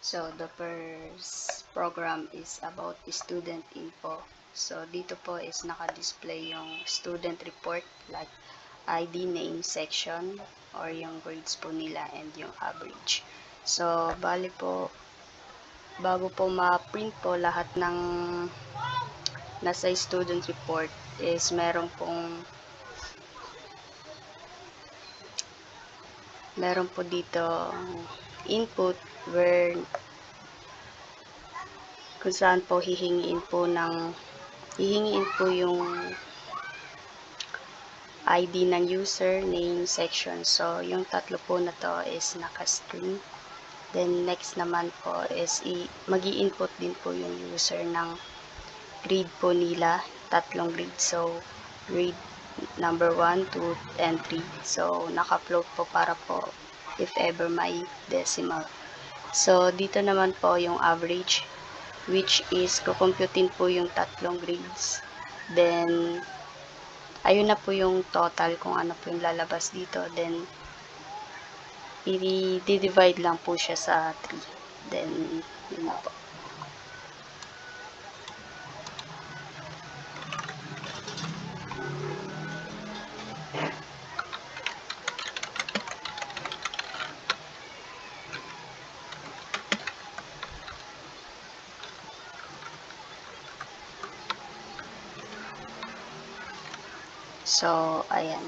So, the first program is about student info. So, dito po is naka-display yung student report like ID, name, section, or yung grades po nila and yung average. So, bali po, bago po ma-print po lahat ng nasa student report is meron po dito input where kung saan po hihingiin po yung ID ng user, name, section. So, yung tatlo po na to is naka-screen. Then, next naman po is mag-i-input din po yung user ng grade po nila. Tatlong grade. So, grade number 1, 2, and 3. So, naka-float po para po if ever may decimal. So, dito naman po yung average, which is kukumputin po yung tatlong grades. Then, ayun na po yung total kung ano po yung lalabas dito. Then, i-divide lang po siya sa 3. Then, yun na po. So, ayan.